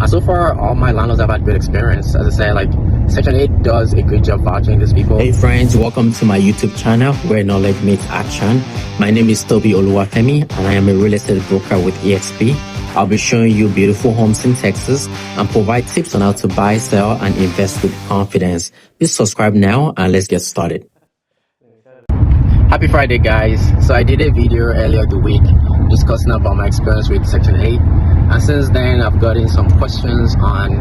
And so far, all my landlords have had good experience. As I say, like Section 8 does a good job vouching these people. Hey friends, welcome to my YouTube channel where knowledge meets action. My name is Toby Oluwafemi and I am a real estate broker with EXP. I'll be showing you beautiful homes in Texas and provide tips on how to buy, sell, and invest with confidence. Please subscribe now and let's get started. Happy Friday, guys. So I did a video earlier the week discussing about my experience with Section 8. And since then, I've gotten some questions on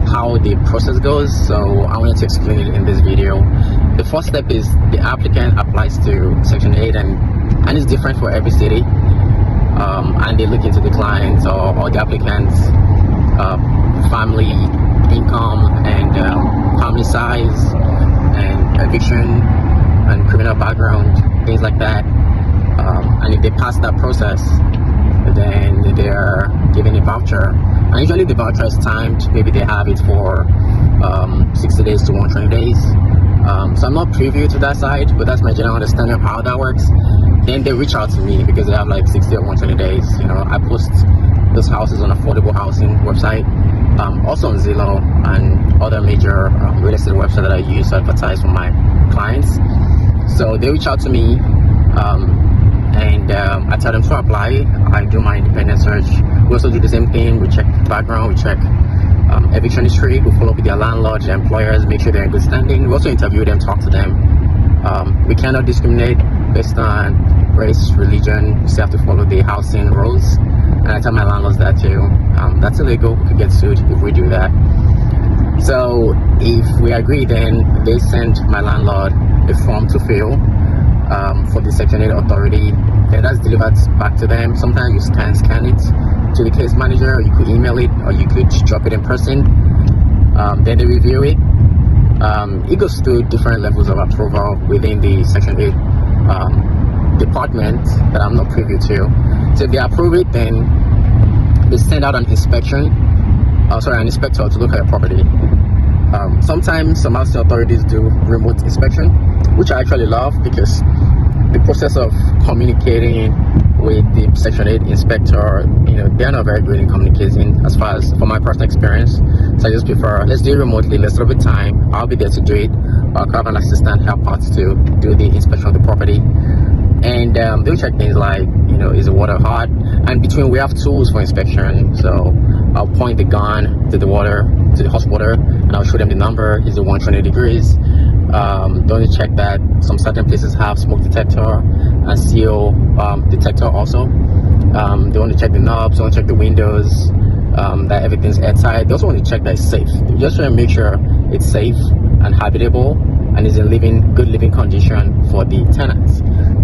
how the process goes. So I wanted to explain it in this video. The first step is the applicant applies to Section 8 and it's different for every city. And they look into the client or the applicant's family income and family size and eviction and criminal background, things like that. And if they pass that process, then they are given a voucher. And usually the voucher is timed. Maybe they have it for 60 days to 120 days. So I'm not privy to that side, but that's my general understanding of how that works. Then they reach out to me because they have like 60 or 120 days. You know, I post those houses on affordable housing website, also on Zillow and other major real estate websites that I use to advertise for my clients. So they reach out to me, and I tell them to apply. I do my independent search. We also do the same thing. We check background, we check eviction history, we follow up with their landlord, their employers, make sure they're in good standing. We also interview them, talk to them. We cannot discriminate based on race, religion. We still have to follow the housing rules. And I tell my landlords that too. That's illegal. We could get sued if we do that. So if we agree, then they send my landlord a form to fill for the Section 8 authority. Then that's delivered back to them. Sometimes you scan it to the case manager, or you could email it, or you could drop it in person. Then they review it. It goes through different levels of approval within the Section 8 department that I'm not privy to. So if they approve it, then they send out an inspection. An inspector to look at your property. Sometimes some housing authorities do remote inspection, which I actually love because the process of communicating with the Section 8 inspector, you know, they're not very good in communicating as far as from my personal experience. So I just prefer, let's do it remotely, let's have a time, I'll be there to do it, I'll have an assistant help out to do the inspection of the property. And they'll check things like, you know, is the water hot? And between, we have tools for inspection. So I'll point the gun to the water, to the hot water, and I'll show them the number. Is it 120 degrees? Don't check that some certain places have smoke detector and CO detector also. They want to check the knobs, they want to check the windows, that everything's airtight. They also want to check that it's safe. They just try to make sure it's safe and habitable and is in good living condition for the tenants,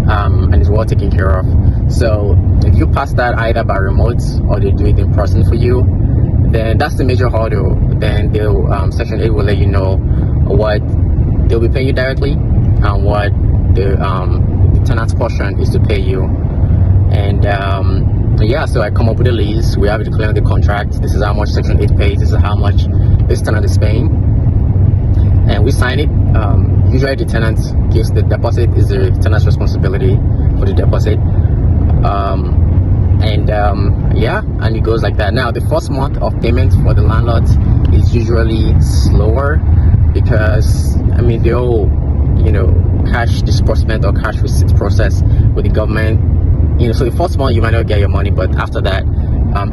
and is well taken care of. So if you pass that either by remote or they do it in person for you, then that's the major hurdle. Then they'll Section 8 will let you know what they'll be paying you directly and what the tenant's portion is to pay you. And yeah, so I come up with a lease. We have it declared in the contract. This is how much Section 8 pays. This is how much this tenant is paying, and we sign it. Usually the tenant gives the deposit. Is the tenant's responsibility for the deposit. Yeah, and it goes like that. Now the first month of payment for the landlords is usually slower because I mean they'll, you know, cash disbursement or cash receipt process with the government. You know, so the first month you might not get your money, but after that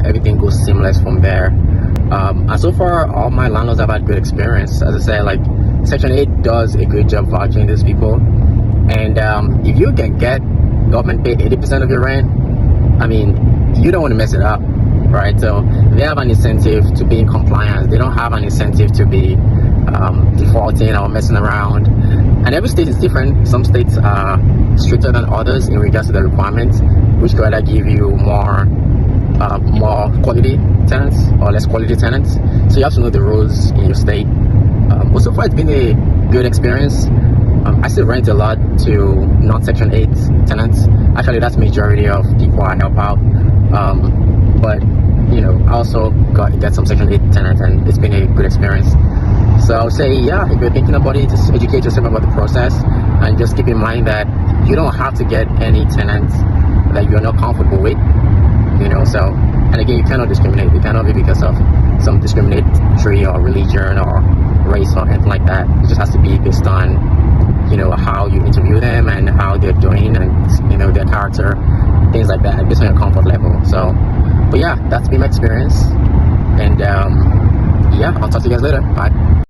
everything goes seamless from there. And so far all my landlords have had good experience. As I say, like Section 8 does a good job vouching these people. And if you can get government paid 80% of your rent, I mean, you don't want to mess it up, right? So they have an incentive to be in compliance. They don't have an incentive to be defaulting or messing around. And every state is different. Some states are stricter than others in regards to the requirements, which could either give you more quality tenants or less quality tenants. So you have to know the rules in your state. But so far it's been a good experience. I still rent a lot to non-Section 8 tenants. Actually, that's majority of people I help out. But you know, I also get some Section 8 tenants, and it's been a good experience. So I would say, yeah, if you're thinking about it, just educate yourself about the process, and just keep in mind that you don't have to get any tenants that you're not comfortable with. You know, so And again, you cannot discriminate. It cannot be because of some discriminatory or religion or race or anything like that. It just has to be based on, you know, how you interview them and how they're doing, and, you know, their character, things like that, based on your comfort level. So, but yeah, that's been my experience. And yeah, I'll talk to you guys later. Bye.